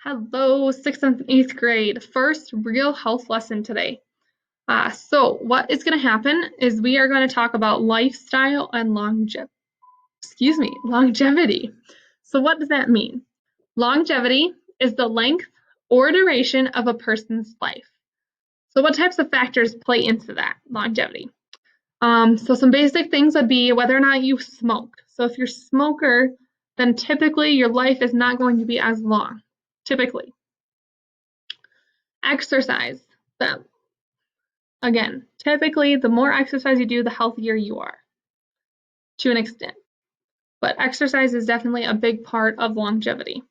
Hello, 6th and 8th grade. First real health lesson today. So what is going to happen is we are going to talk about lifestyle and longevity. So what does that mean? Longevity is the length or duration of a person's life. So what types of factors play into that longevity? So some basic things would be whether or not you smoke. So if you're a smoker, then typically your life is not going to be as long, typically. Exercise. So again, typically the more exercise you do, the healthier you are to an extent. But exercise is definitely a big part of longevity.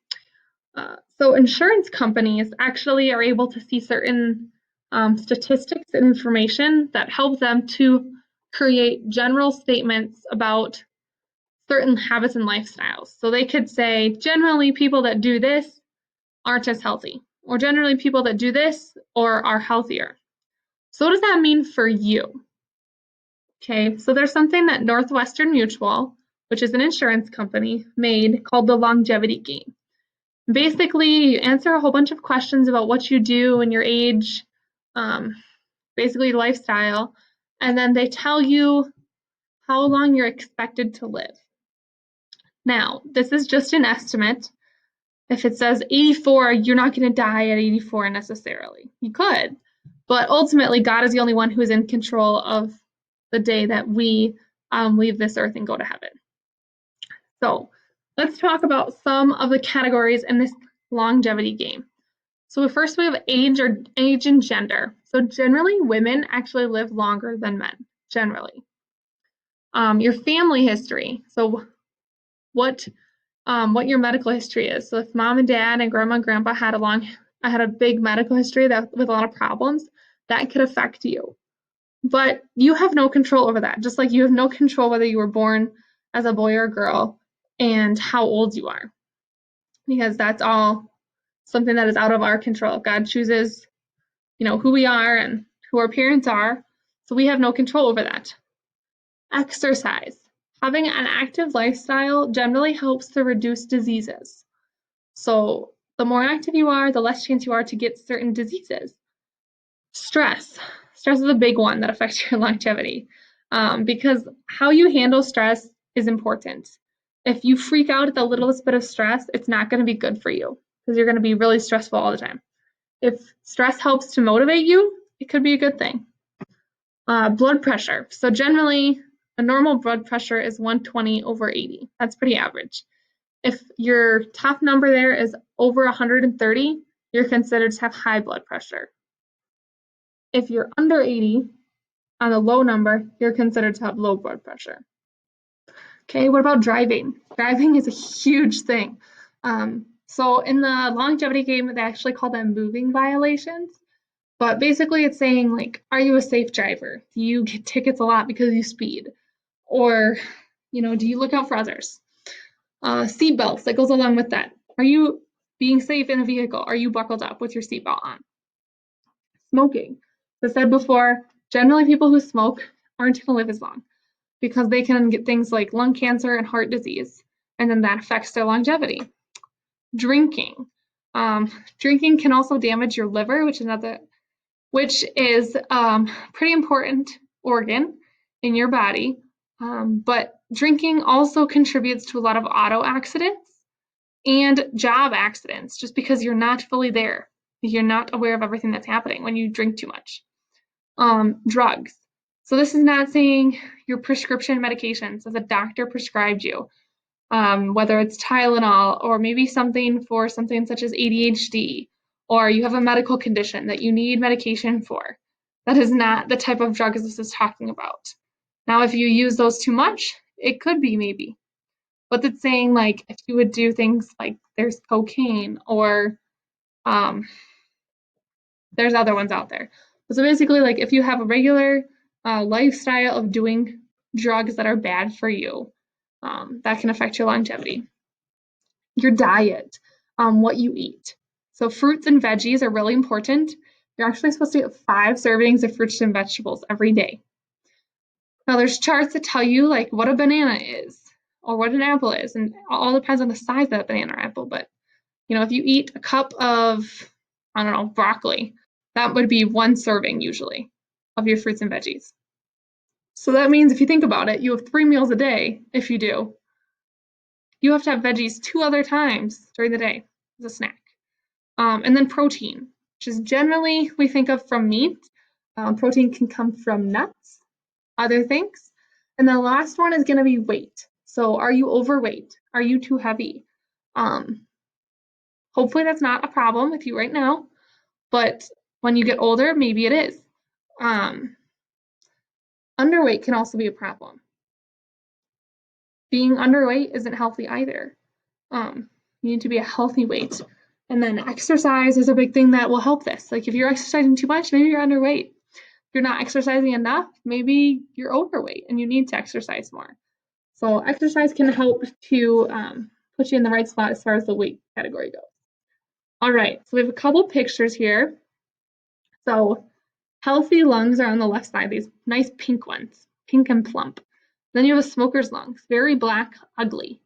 So insurance companies actually are able to see certain statistics and information that help them to create general statements about certain habits and lifestyles. So they could say, generally, people that do this aren't as healthy, or generally, people that do this or are healthier. So what does that mean for you? Okay, so there's something that Northwestern Mutual, which is an insurance company, made called the longevity game. Basically, you answer a whole bunch of questions about what you do and your age, basically lifestyle, and then they tell you how long you're expected to live. Now, this is just an estimate. If it says 84, you're not going to die at 84 necessarily. You could, but ultimately, God is the only one who is in control of the day that we leave this earth and go to heaven. So let's talk about some of the categories in this longevity game. So first we have age and gender. So generally, women actually live longer than men, generally. Your family history. So what your medical history is. So if mom and dad and grandma and grandpa had a big medical history with a lot of problems, that could affect you. But you have no control over that, just like you have no control whether you were born as a boy or a girl and how old you are, because that's all something that is out of our control. God chooses, who we are and who our parents are, so we have no control over that. Exercise. Having an active lifestyle generally helps to reduce diseases. So the more active you are, the less chance you are to get certain diseases. Stress. Stress is a big one that affects your longevity, because how you handle stress is important. If you freak out at the littlest bit of stress, it's not going to be good for you because you're going to be really stressful all the time. If stress helps to motivate you, it could be a good thing. Blood pressure. So generally, a normal blood pressure is 120 over 80. That's pretty average. If your top number there is over 130, you're considered to have high blood pressure. If you're under 80, on a low number, you're considered to have low blood pressure. Okay, what about driving? Driving is a huge thing. So in the longevity game, they actually call them moving violations. But basically it's saying, like, are you a safe driver? Do you get tickets a lot because you speed? Or, do you look out for others? Seatbelts, that goes along with that. Are you being safe in a vehicle? Are you buckled up with your seatbelt on? Smoking. As I said before, generally people who smoke aren't going to live as long because they can get things like lung cancer and heart disease, and then that affects their longevity. Drinking. Drinking can also damage your liver, which is pretty important organ in your body. But drinking also contributes to a lot of auto accidents and job accidents just because you're not fully there. You're not aware of everything that's happening when you drink too much. Drugs. So this is not saying your prescription medications as a doctor prescribed you, whether it's Tylenol or maybe something for something such as ADHD, or you have a medical condition that you need medication for. That is not the type of drugs this is talking about. Now, if you use those too much, it could be maybe. But it's saying, like, if you would do things like there's cocaine or there's other ones out there. So basically, like, if you have a regular lifestyle of doing drugs that are bad for you, that can affect your longevity. Your diet, what you eat. So fruits and veggies are really important. You're actually supposed to get 5 servings of fruits and vegetables every day. Now there's charts that tell you like what a banana is or what an apple is, and it all depends on the size of that banana or apple, but If you eat a cup of, I don't know, broccoli, that would be 1 serving usually of your fruits and veggies. So that means if you think about it, you have 3 meals a day. If you do, you have to have veggies 2 other times during the day as a snack. And then protein, which is generally we think of from meat. Protein can come from nuts, other things. And the last one is going to be weight. So are you overweight? Are you too heavy? Hopefully that's not a problem with you right now, but when you get older, maybe it is. Underweight can also be a problem. Being underweight isn't healthy either. You need to be a healthy weight. And then exercise is a big thing that will help this. Like if you're exercising too much, maybe you're underweight. If you're not exercising enough, maybe you're overweight and you need to exercise more. So exercise can help to put you in the right spot as far as the weight category goes. All right, so we have a couple pictures here. So healthy lungs are on the left side, these nice pink ones, pink and plump. Then you have a smoker's lungs, very black, ugly.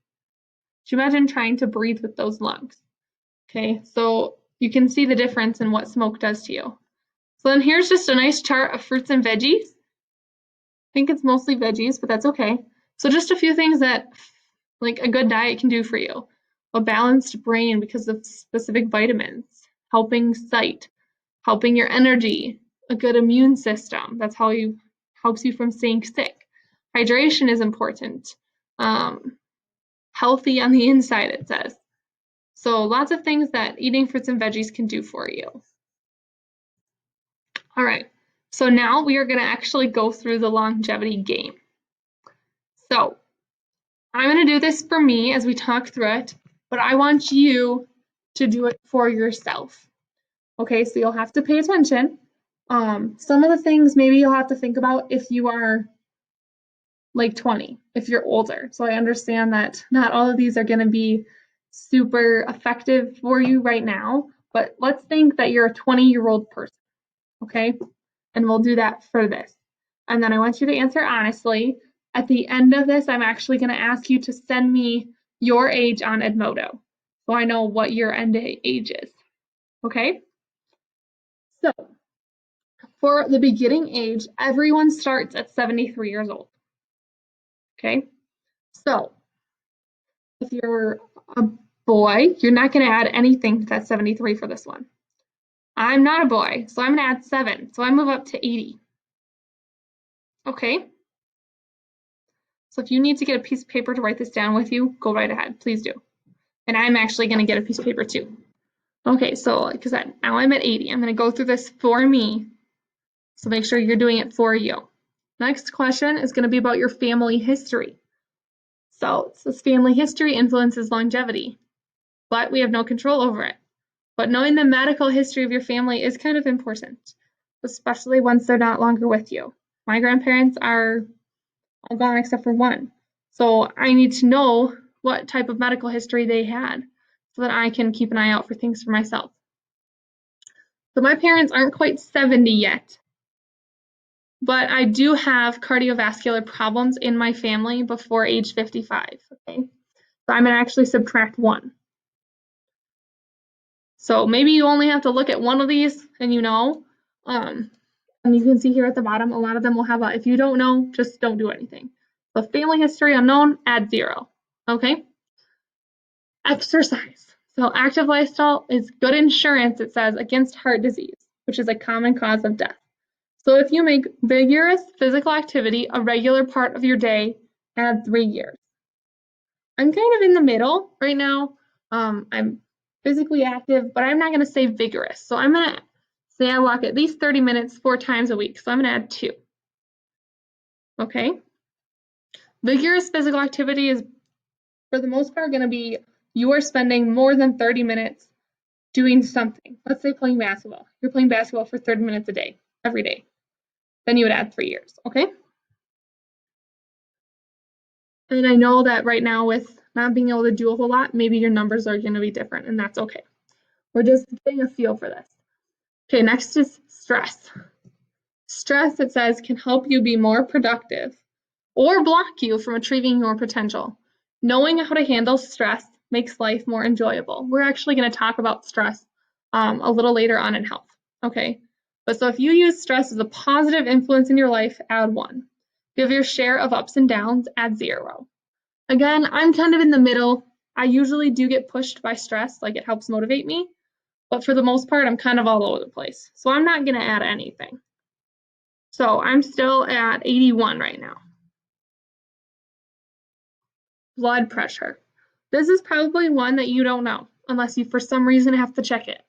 Could you imagine trying to breathe with those lungs? Okay, so you can see the difference in what smoke does to you. So then here's just a nice chart of fruits and veggies. I think it's mostly veggies, but that's okay. So just a few things that like a good diet can do for you. A balanced brain because of specific vitamins, helping sight, helping your energy, a good immune system. That's how you helps you from staying sick. Hydration is important. Healthy on the inside, it says. So lots of things that eating fruits and veggies can do for you. All right, so now we are going to actually go through the longevity game. So I'm going to do this for me as we talk through it, but I want you to do it for yourself. Okay, so you'll have to pay attention. Some of the things maybe you'll have to think about if you are like 20, if you're older. So I understand that not all of these are going to be super effective for you right now, but let's think that you're a 20-year-old person, okay? And we'll do that for this. And then I want you to answer honestly. At the end of this, I'm actually going to ask you to send me your age on Edmodo, so I know what your end age is, okay? So for the beginning age, everyone starts at 73 years old, okay? So if you're a boy, you're not going to add anything to that 73 for this one. I'm not a boy, so I'm going to add 7. So I move up to 80. Okay? So if you need to get a piece of paper to write this down with you, go right ahead. Please do. And I'm actually going to get a piece of paper too. Okay, so because now I'm at 80. I'm going to go through this for me. So make sure you're doing it for you. Next question is going to be about your family history. So it says family history influences longevity, but we have no control over it. But knowing the medical history of your family is kind of important, especially once they're not longer with you. My grandparents are all gone except for one. So I need to know what type of medical history they had so that I can keep an eye out for things for myself. So my parents aren't quite 70 yet, but I do have cardiovascular problems in my family before age 55, okay? So I'm going to actually subtract 1. So maybe you only have to look at one of these and you know. And you can see here at the bottom, a lot of them will have if you don't know, just don't do anything. So family history unknown, add 0, okay? Exercise. So active lifestyle is good insurance, it says, against heart disease, which is a common cause of death. So if you make vigorous physical activity a regular part of your day, add 3 years. I'm kind of in the middle right now. I'm physically active, but I'm not going to say vigorous. So I'm going to say I walk at least 30 minutes 4 times a week. So I'm going to add 2. Okay? Vigorous physical activity is, for the most part, going to be you are spending more than 30 minutes doing something. Let's say playing basketball. You're playing basketball for 30 minutes a day, every day. Then you would add 3 years, okay? And I know that right now with not being able to do a whole lot, maybe your numbers are going to be different, and that's okay. We're just getting a feel for this. Okay, next is stress. Stress, it says, can help you be more productive or block you from achieving your potential. Knowing how to handle stress makes life more enjoyable. We're actually going to talk about stress a little later on in health, okay? But so if you use stress as a positive influence in your life, add 1. Give your share of ups and downs, add 0. Again, I'm kind of in the middle. I usually do get pushed by stress, like it helps motivate me. But for the most part, I'm kind of all over the place. So I'm not going to add anything. So I'm still at 81 right now. Blood pressure. This is probably one that you don't know, unless you for some reason have to check it.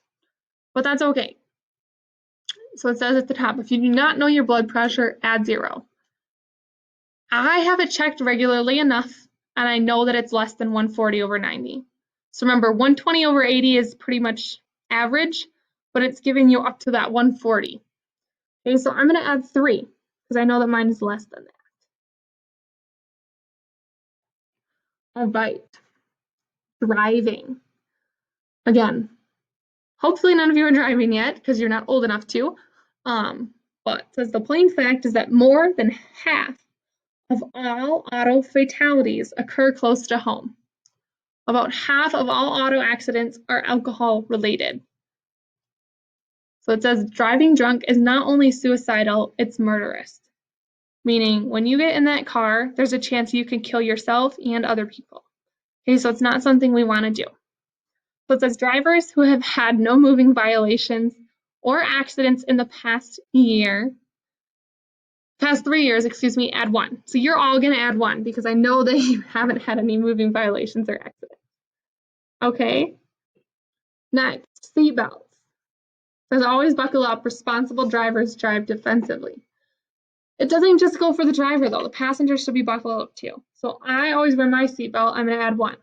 But that's okay. So it says at the top, if you do not know your blood pressure, add 0. I have it checked regularly enough, and I know that it's less than 140/90. So remember, 120/80 is pretty much average, but it's giving you up to that 140. Okay, so I'm going to add 3, because I know that mine is less than that. All right. Driving. Again, hopefully none of you are driving yet, because you're not old enough to. But it says the plain fact is that more than half of all auto fatalities occur close to home. About half of all auto accidents are alcohol related. So it says driving drunk is not only suicidal, it's murderous. Meaning when you get in that car, there's a chance you can kill yourself and other people. Okay, so it's not something we want to do. So it says drivers who have had no moving violations or accidents in the past 3 years, add 1. So you're all going to add 1 because I know that you haven't had any moving violations or accidents. Okay. Next, seatbelts. Says always buckle up. Responsible drivers drive defensively. It doesn't just go for the driver though. The passenger should be buckled up too. So I always wear my seatbelt. I'm going to add 1.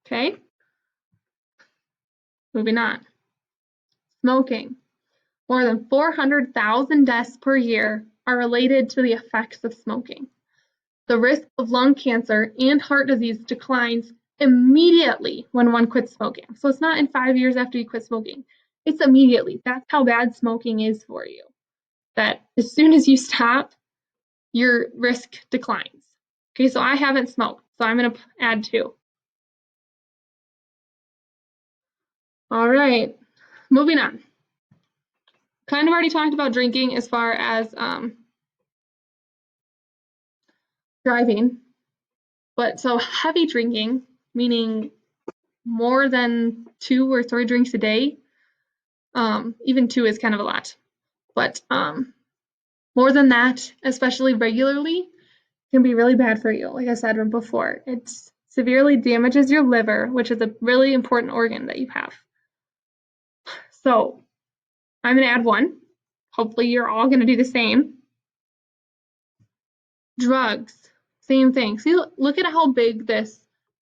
Okay. Moving on. Smoking. More than 400,000 deaths per year are related to the effects of smoking. The risk of lung cancer and heart disease declines immediately when one quits smoking. So it's not in 5 years after you quit smoking. It's immediately. That's how bad smoking is for you. That as soon as you stop, your risk declines. Okay, so I haven't smoked, so I'm going to add 2. All right, moving on. Kind of already talked about drinking as far as driving, but so heavy drinking, meaning more than 2 or 3 drinks a day, even 2 is kind of a lot, but more than that, especially regularly, can be really bad for you. Like I said before, it severely damages your liver, which is a really important organ that you have. So I'm going to add 1. Hopefully you're all going to do the same. Drugs, same thing. See, look at how big this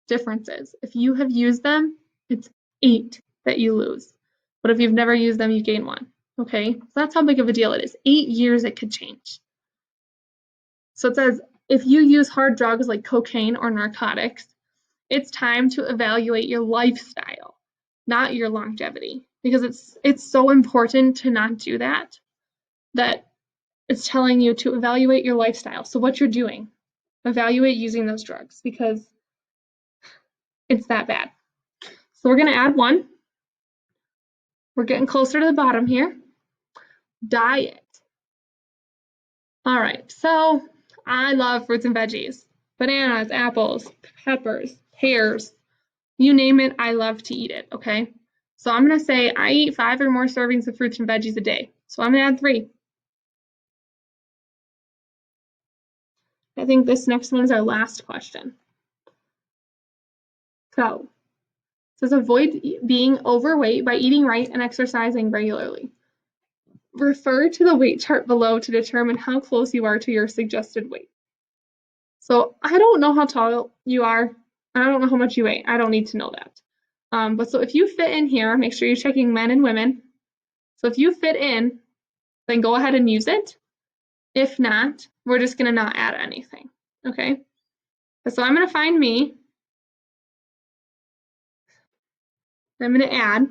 difference is. If you have used them, it's 8 that you lose. But if you've never used them, you gain 1. Okay, so that's how big of a deal it is. 8 years it could change. So it says, if you use hard drugs like cocaine or narcotics, it's time to evaluate your lifestyle, not your longevity, because it's so important to not do that, that it's telling you to evaluate your lifestyle. So what you're doing, evaluate using those drugs because it's that bad. So we're going to add 1. We're getting closer to the bottom here. Diet. All right, so I love fruits and veggies. Bananas, apples, peppers, pears, you name it, I love to eat it, okay? So I'm going to say I eat 5 or more servings of fruits and veggies a day. So I'm going to add 3. I think this next one is our last question. So it says avoid being overweight by eating right and exercising regularly. Refer to the weight chart below to determine how close you are to your suggested weight. So I don't know how tall you are. I don't know how much you weigh. I don't need to know that. But so if you fit in here, make sure you're checking men and women. So if you fit in, then go ahead and use it. If not, we're just going to not add anything. Okay? So I'm going to find me. I'm going to add.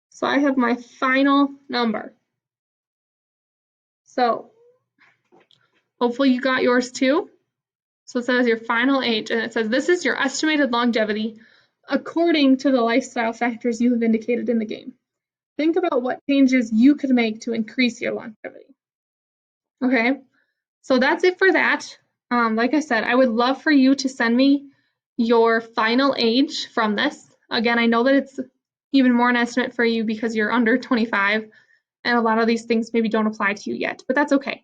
So I have my final number. So hopefully you got yours too. So it says your final age, and it says this is your estimated longevity according to the lifestyle factors you have indicated in the game. Think about what changes you could make to increase your longevity. Okay, so that's it for that. Like I said, I would love for you to send me your final age from this. Again, I know that it's even more an estimate for you because you're under 25, and a lot of these things maybe don't apply to you yet, but that's okay.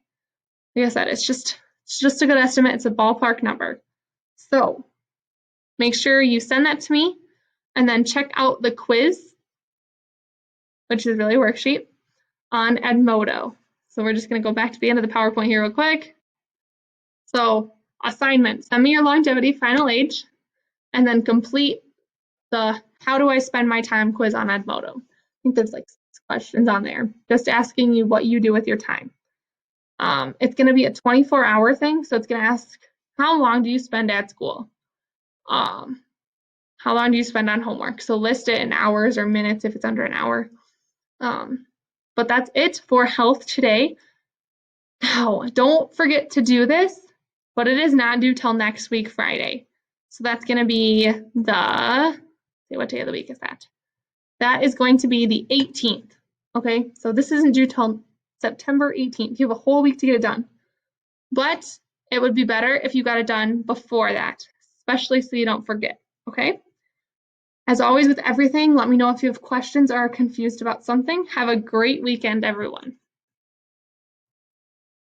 Like I said, it's just a good estimate. It's a ballpark number. So make sure you send that to me, and then check out the quiz, which is really a worksheet, on Edmodo. So we're just going to go back to the end of the PowerPoint here real quick. So assignment, send me your longevity final age, and then complete the how do I spend my time quiz on Edmodo. I think there's like 6 questions on there, just asking you what you do with your time. It's going to be a 24-hour thing, so it's going to ask how long do you spend at school? How long do you spend on homework? So list it in hours or minutes if it's under an hour. But that's it for health today. Now, don't forget to do this, but it is not due till next week, Friday. So that's going to be what day of the week is that? That is going to be the 18th. Okay, so this isn't due till September 18th. You have a whole week to get it done. But it would be better if you got it done before that, especially so you don't forget. Okay? As always with everything, let me know if you have questions or are confused about something. Have a great weekend, everyone.